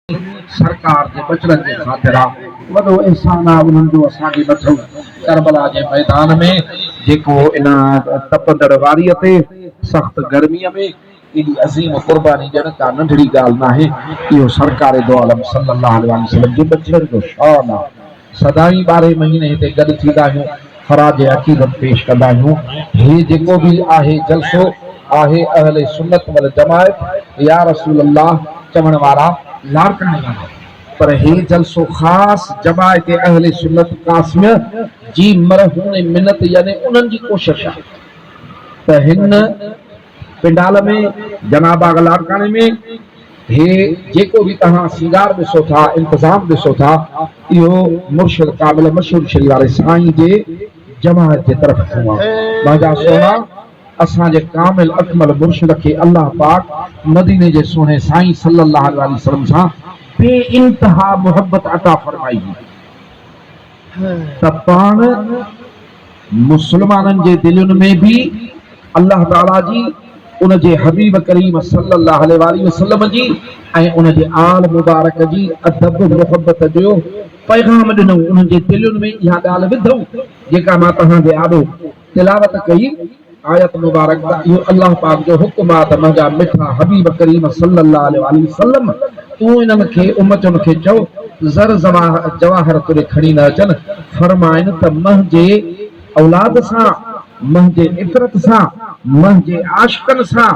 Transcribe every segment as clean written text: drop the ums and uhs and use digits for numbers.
सरकार के बचड़न के खातिरा वॾो एहसान आहे उन्हनि जो असांजे मथां करबला जे मैदान में जेको इन तपंदड़ वारीअ ते सख़्त गर्मीअ में एॾी अज़ीम क़ुर्बानी ॾियण का नंढड़ी ॻाल्हि नाहे। इहो सरकार दो आलम सल्लल्लाहु अलैहि वसल्लम जे बचड़नि जो शान आहे। सदाई 12 महीने हिते गॾु थींदा आहियूं, ख़राज अक़ीदत पेश कंदा आहियूं। हे जेको बि आहे जलसो आहे अहले सुन्नत वल जमायत या रसूल अल्लाह चवण वारा लारकाने वारा, पर हे जलसो ख़ास जमायत अहले सुन्नत कासिम जी मरहून मिन्नत यानी उन्हनि जी कोशिश आहे त हिन पिंडाल में जनाबाग लारकाने में हे जेको भी तहां सिंगार ॾिसो था, इंतज़ाम ॾिसो था, इहो मुर्शिद कामिल मशहूर शरीफ वारे साईं जे जमायत जे तरफ़ खां आहे। मुंहिंजा सोना असांजे कामिल अकमल मुर्शिद खे अल्लाह पाक मदीने जे सोने साईं सल्लल्लाहु अलैहि वसल्लम सां बेइंतहा मोहब्बत अता फरमाई त पाण मुसलमाननि जे दिलनि में भी अल्लाह ताला जी उन जे हबीब करीम सल्लल्लाहु अलैहि वसल्लम जी ऐं उन जे आल मुबारक जी अदब मोहब्बत जो पैगाम ॾिनो। उन जे दिलनि में इहा ॻाल्हि विधऊं जेका मां तव्हां जे आॾो तिलावत कई आयत मुबारक दा इहो अल्लाह पाक जो हुक्म आहे त मुंहिंजा मिठा हबीब करीम सल्लल्लाहु अलैहि वसल्लम तूं इन्हनि खे उम्मतुनि खे चओ ज़र जवाहर तुरे खणी न अचनि, फरमाइनि त मुंहिंजे औलाद सां, मुंहिंजे इतरत सां, मुंहिंजे आशिकनि सां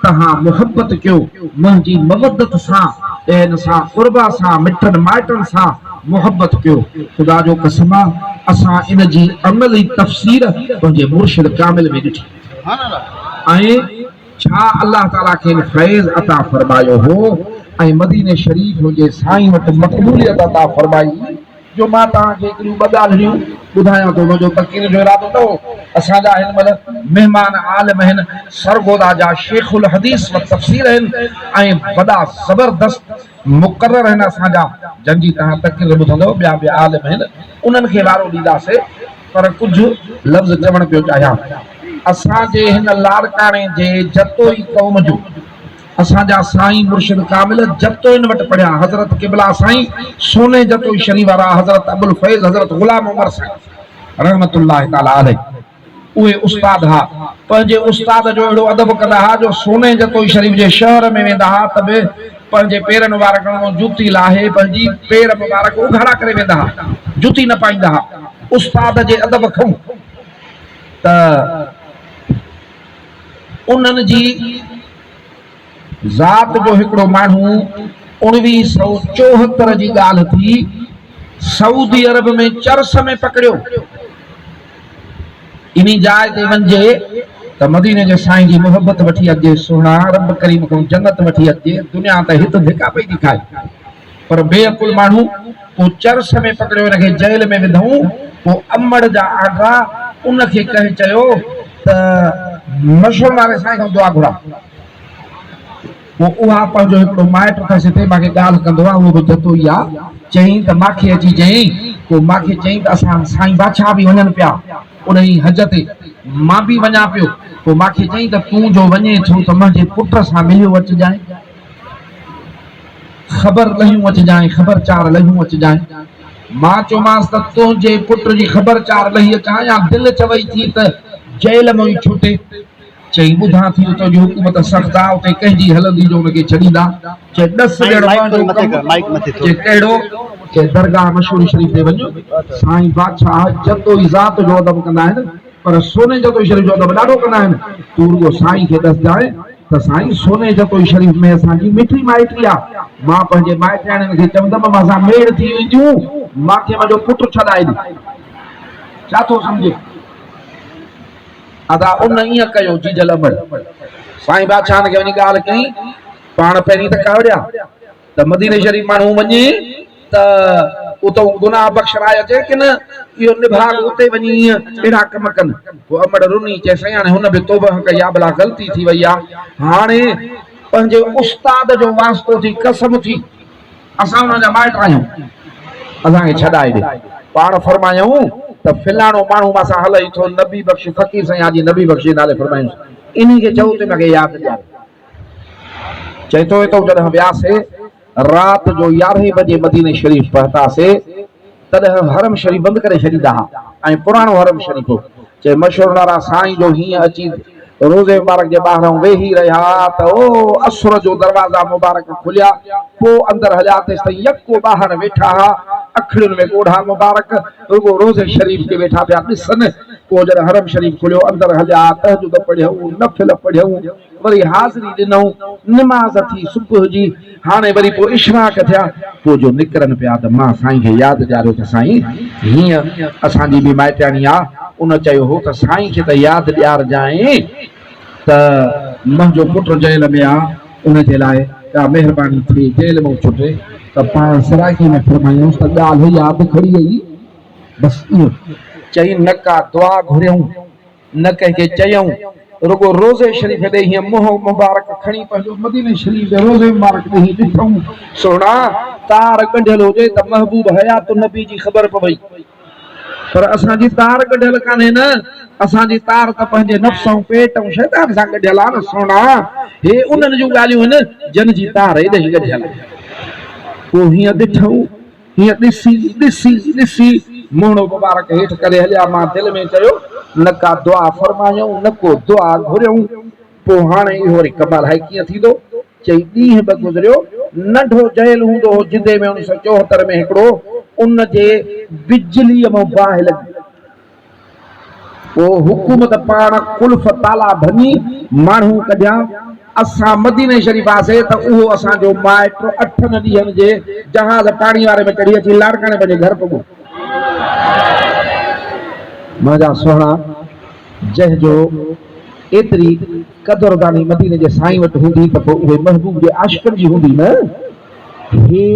तहां मोहब्बत कयो, मुंहिंजी मवदत सां, ॿियनि सां क़ुर्बा सां, मिठनि माइटनि सां मोहब्बत कयो। ख़ुदा जो कसम आहे असां इन जी अमली तफ़सीर पंहिंजे मुर्शिद कामिल में ॾिठी ऐं छा अल्लाह ताला खे फैज़ अता फरमायो हो ऐं मदीने शरीफ जे साईं वटि मक़बूलियत अता फरमाई जो मां तव्हांखे हिकिड़ियूं ॿ ॻाल्हियूं ॿुधायां थो। मुंहिंजो तक़ीर जो इरादो न हो। असांजा हिन महिल महिमान आलिम आहिनि, सरगोदा जा शेखुल हदीस व तफ़सीर आहिनि ऐं वॾा ज़बरदस्त मुक़रर आहिनि असांजा जंहिंजी तव्हां तक़ीर ॿुधंदव, ॿिया आलिम आहिनि, उन्हनि खे वारो ॾींदासीं। पर कुझु लफ़्ज़ चवण पियो चाहियां। असांजे हिन लारकाणे जे जतोई क़ौम जो असांजा साईं मुर्शिद कामिल जतोइन वटि पढ़िया, हज़रत क़िबला साईं सोने जतोई शरीफ वारा हज़रत अबुल फैज़ हज़रत गुलाम उमर साईं रहमतुल्लाह ताला अलैह उहे उस्ताद हा। पंहिंजे उस्ताद जो अहिड़ो अदब कंदा हा जो सोने जतोई शरीफ जे शहर में वेंदा हा त बि पंहिंजे पेरनि वारा जूती लाहे पंहिंजी पेर मुबारक उघाड़ा करे वेंदा हा, जूती न पाईंदा हा। उस्ताद जे अदब खां त उन्हनि जी ज़ात जो हिकिड़ो माण्हू 1974 जी ॻाल्हि थी सऊदी अरब में चर्स में पकड़ियो। इन जाइ ते वञे त मदीने जे साईं जी मोहब्बत वठी अचे, सुहिणा रब करीम खां जन्नत वठी अचे। दुनिया त हित धिका पई दिखाए, पर बेअकुल माण्हू पोइ चर्स में पकड़ियो, हिनखे जेल में विधऊं। पोइ अमड़ जा आगरा उनखे कंहिं चयो त मशहूर वारे साईं खां दुआ घुरा। उहा पंहिंजो हिकिड़ो माइट अथसि हिते मूंखे ॻाल्हि कंदो आहे, उहो बि जतो ई आहे। चयईं त मूंखे अची चयईं, पोइ मूंखे चयईं त असां साईं बादशाह बि वञनि पिया उन ई हज ते, मां बि वञा पियो। पोइ मूंखे चयईं त तूं जो वञे थो त मुंहिंजे पुट सां मिलियो अचिजांइ, ख़बर लहियूं अचिजांइ, ख़बरचार लहियूं अचिजांइ। मां चयोमांसि त तुंहिंजे पुट जी ख़बरचार लही अचां या दिलि चवई थी त जेल में ई छुटे। चई ॿुधां थी तुंहिंजी हुकूमत सख़्त आहे, उते कंहिंजी हलंदी जो हुनखे छॾींदा। चए 10 ॼण कहिड़ो चए दरगाह मशहूर शरीफ ते वञो, साईं बादशाह जतोई ज़ात जो अदब कंदा आहिनि, पर सोने जतोई शरीफ जो अदब ॾाढो कंदा आहिनि। तूं रुॻो साईं खे ॾसजांइ त साईं सोने जतोई शरीफ में असांजी मिठी माइटी आहे। मां पंहिंजे माइटाणियुनि खे चवंदमि असां मेड़ थी वेंदियूं, मूंखे मुंहिंजो पुटु छॾाए ॾे। छा थो सम्झे? अदा उन ईअं कयो जीजल अमर साईं बादशाह खे वञी ॻाल्हि कई। पाण पहिरीं त कावड़िया त मदीने शरीफ माण्हू वञे त उतो गुनाह बख़्शराए अचे कि न इहो निभाग उते वञी अहिड़ा कम कनि। पोइ अमर रुनी चए साईं हाणे हुन बि तौबा कई आहे, भला ग़लती थी वई आहे, हाणे पंहिंजे उस्ताद जो वास्तो थी कसम थी असां हुनजा माइट आहियूं, असांखे छॾाए ॾे। पाण फरमायूं त फिलाणो माण्हू मां सां हलई थो, नबी बख़्श फ़कीर साईं हाजी नबी बख़्श नाले फरमायूं। इन्ही खे चओ त मूंखे यादि ॾियारे। चए थो हितो जॾहिं वियासीं रात जो 11 बजे मदीने शरीफ पहुतासीं तॾहिं हरम शरीफ बंदि करे छॾींदा हुआ ऐं पुराणो हरम शरीफ चए मशहूर नारा साईं जो हीअं अची रोज़े मुबारक जे ॿाहिरां वेही रहिया त ओ असुर जो दरवाज़ा मुबारक खुलिया पोइ अंदरि हलिया तेसि ताईं यको ॿाहिरि वेठा हुआ अखियुनि में ॻोढ़ा मुबारक रुगो रोज़े शरीफ खे वेठा पिया ॾिसनि पोइ जॾहिं हरम शरीफ खुलियो अंदरि हलिया तहजुद पढ़ियऊं नफ़िल पढ़ियऊं वरी हाज़िरी ॾिनऊं निमाज़ थी सुबुह जी हाणे वरी पोइ इशराक थिया पोइ जो निकिरनि पिया त मां साईं खे यादि ॾियारियो त साईं हीअं असांजी बि माइटाणी आहे उन चयो हो त साईं खे त यादि ॾियारजांइ त मुंहिंजो पुटु जेल में आहे उनजे लाइ का महिरबानी थिए जेल मां छुटे त पाण सराइकी में फरमायूंसि त ॻाल्हि यादि खणी आई बसि इहो चई न का दुआ घुरियऊं न कंहिंखे चयऊं रुगो रोज़े शरीफ ॾे हीअं मुंहुं मुबारक खणी पंहिंजो मदीने शरीफ जे रोज़े मुबारक ॾे हीअं ॾिठऊं सोना तार कढियल हुजे त महबूब हयात नबी जी ख़बर पवई पर असांजी तार कढियल कान्हे न असांजी तार त पंहिंजे नफ़्स ऐं पेट ऐं शैतान सां कढियल आहे न सोना हे उन्हनि जूं ॻाल्हियूं आहिनि जन जी तार हेॾे कढियल पोइ हीअं ॾिठऊं हीअं ॾिसी ॾिसी ॾिसी मुंहुं मुबारक हेठि करे हलिया मां दिलि में चयो न का दुआ फरमायूं न को दुआ घुरियऊं पोइ हाणे इहो वरी कमाल आहे कीअं थींदो चई ॾींहुं ॿ गुज़रियो नंढो जेल हूंदो हो जिंदे में 1974 में हिकिड़ो उन जे बिजलीअ मां बाहि लॻी पोइ हुकूमत पाण कुल्फ ताला भञी माण्हू कढिया असां मदीने शरीफ आसे त उहो असांजो माइट 8 ॾींहंनि जे जहाज़ पाणी वारे में चढ़ी अची लाड़काणे पंहिंजे घर पहुतो मुंहिंजा सुहिणा जंहिंजो एतिरी क़दुरदानी मदीने जे साईं वटि हूंदी त पोइ उहे महबूब जे आशिक़नि जी हूंदी न हे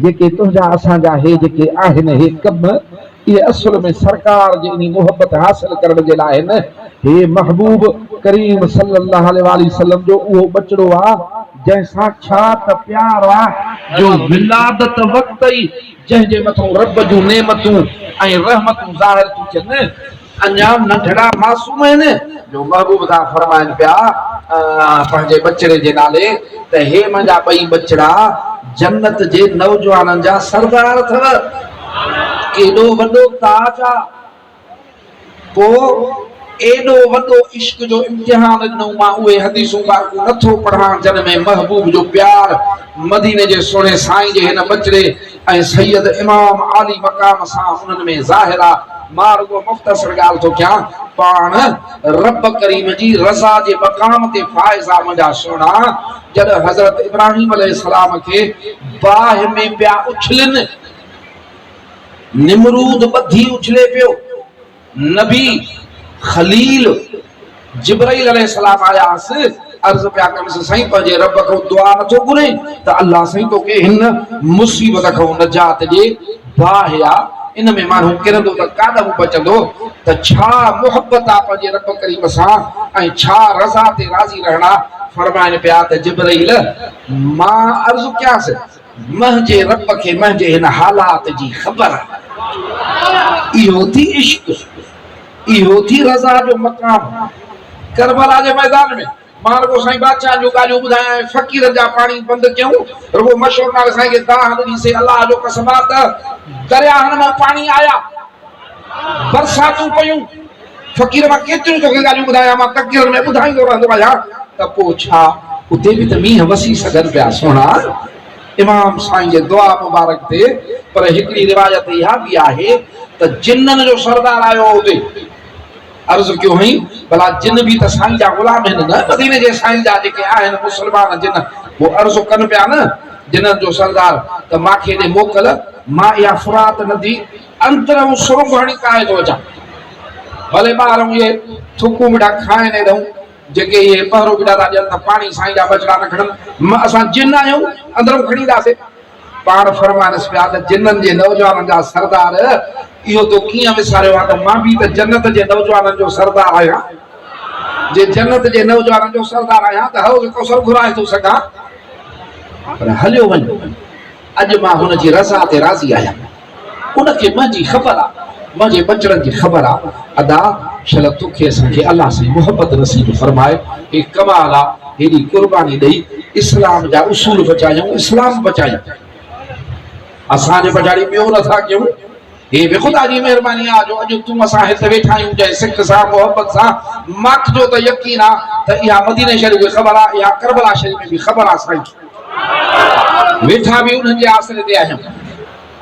जेके तुंहिंजा असांजा हे जेके आहिनि हे कम इहे असुल में सरकार जी इन मोहबत हासिल करण जे लाइ न हे महबूब करीम सल्लल्लाहु अलैहि वसल्लम जो उहो बचड़ो आहे जंहिंसां छा त प्यार आहे जो विलादत वक़्त ई जंहिंजे मथां रब जूं नेमतूं ऐं रहमतूं ज़ाहिर थियूं थियनि अञा नंढड़ा मासूम आहिनि जो महबूब था फरमाइनि पिया पंहिंजे बचड़े जे नाले त हे मुंहिंजा ॿई बचड़ा जन्नत जे नौजवाननि जा सरदार अथव केॾो वॾो ताज आहे पोइ एॾो वॾो इश्क जो इम्तिहान ॾिनो मां उहे हदीसूं नथो पढ़ां जिन में महबूब जो प्यार मदीने जे सुहिणे साईं जे हिन बचड़े ऐं सैयद इमाम आली मक़ाम सां उन्हनि में ज़ाहिर आहे मां रुगो मुख़्तसर ॻाल्हि थो कयां पाण रब करीम जी रज़ा जे मक़ाम ते फ़ाइज़ आहे मुंहिंजा सुहिणा जॾहिं हज़रत इब्राहिम अलैहिस्सलाम खे बाहि में पिया उछलनि निमरूद ॿधी उछले पियो नबी खलील जिब्राइल अलैहिस्सलाम आयासि अर्ज़ पिया कनि साईं पंहिंजे रब खां दुआ नथो घुरे त अल्लाह साईं तोखे हिन मुसीबत खां निजात ॾे बाहि आहे इन में माण्हू किरंदो त काॾहूं बचंदो त छा मुहबत आहे पंहिंजे रब करीम सां ऐं छा रज़ा ते राज़ी रहणा फरमाइनि पिया त जिब्राइल मां अर्ज़ु कयांसि मुंहिंजे रब खे मुंहिंजे हिन हालात जी ख़बर आहे इहो थी इश्क इहो थी रज़ा जो मक़ाम करबला जे मैदान में मां रुगो साईं बादशाह जूं ॻाल्हियूं ॿुधायां फ़क़ीर जा पाणी बंदि कयूं रुगो मशहूर नाले साईं खे दाह ॾिनीसीं अलाह जो कसम आहे त दरियाहनि मां पाणी आया बरसातूं पयूं फ़क़ीर मां केतिरियूं तोखे ॻाल्हियूं ॿुधायां मां तक़दीर में ॿुधाईंदो रहंदो आहियां त पोइ छा उते बि त मींहं वसी सघनि पिया सुहिणा इमाम साईं जे दुआ मुबारक ते पर हिकिड़ी रिवायत इहा बि आहे त जिन्ननि जो सरदार आयो हुते अर्ज़ कयो हई भला जिन बि त साईं जा ग़ुलाम आहिनि न मदीने जे साईं जा जेके आहिनि मुस्लमान जिन वो अर्ज़ कनि पिया न जिन्हनि जो सरदार त मूंखे ॾे मोकल मां इहा फुरात नदी अंतर ऐं सुरंग हणी काए थो अचां भले ॿार इहे थुकूं बिड़ा खाइनि एॾऊं जेके इहे पहिरो बिड़ा था ॾियनि त पाणी साईं जा बचड़ा न खणनि असां जिन आहियूं अंदरूं खणी ईंदासीं पाण फरमाइनिसि पिया त जिन्ननि जे नौजवाननि जा सरदार इहो तो कीअं विसारियो आहे त मां बि त जन्नत जे नौजवाननि जो सरदार आहियां जे जन्नत जे नौजवाननि जो सरदार आहियां त हौज़ कौसर घुराए थो सघां पर हलियो वञ अॼु मां हुन जी रज़ा ते राज़ी आहियां उनखे मुंहिंजी ख़बर आहे मुझे बचड़न की खबर आ अदा शल तुखे असांखे अल्लाह से मोहब्बत नसीब फरमाए हे कमाल आ हेडी कुर्बानी दई इस्लाम जा उसूल बचायूं इस्लाम बचायूं असांजे बजाड़ी ॿियो नथा कयूं ये भी खुदा जी मेहरबानी आ जो अॼु तूं असां हिते वेठा आहियूं जंहिं सिक सां मोहब्बत सां माख जो त यकीन आ त इहा मदीने शरीफ़ जी ख़बर आ इहा करबला शरीफ़ में भी ख़बर आ साईं वेठा भी उन्हनि जे आसरे ते आहियूं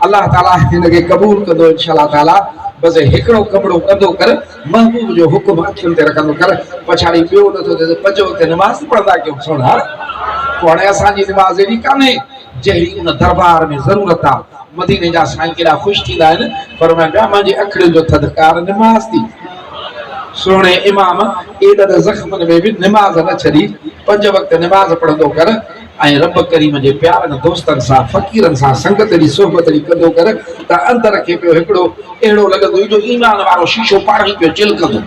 अल्लाह ताला हिन खे क़बूल कंदो इंशाअल्लाह ताला बस हिकिड़ो कमड़ो कंदो कर महबूब जो हुकुम अखियुनि ते रखंदो कर पछाड़ी ॿियो नथो थिए पंज वक़्त नमाज़ पढ़ंदा कयूं सोना पोइ हाणे असांजी नमाज़ अहिड़ी कान्हे जहिड़ी उन दरबार में ज़रूरत आ मदीने जा साईं केॾा ख़ुशि थींदा आहिनि पर मुंहिंजी अखियुनि जो थधिकार नमाज़ थी सुहिणे इमाम एॾनि ज़ख़्मनि में बि नमाज़ न छॾी पंज वक़्त नमाज़ पढ़ंदो कर ऐं रब करीम जे प्यारनि दोस्तनि सां फ़क़ीरनि सां संगत जी सोहबत जी कंदो कर त अंदर खे पियो हिकिड़ो अहिड़ो लॻंदो जो ईमान वारो शीशो पाणी पियो चिलकंदो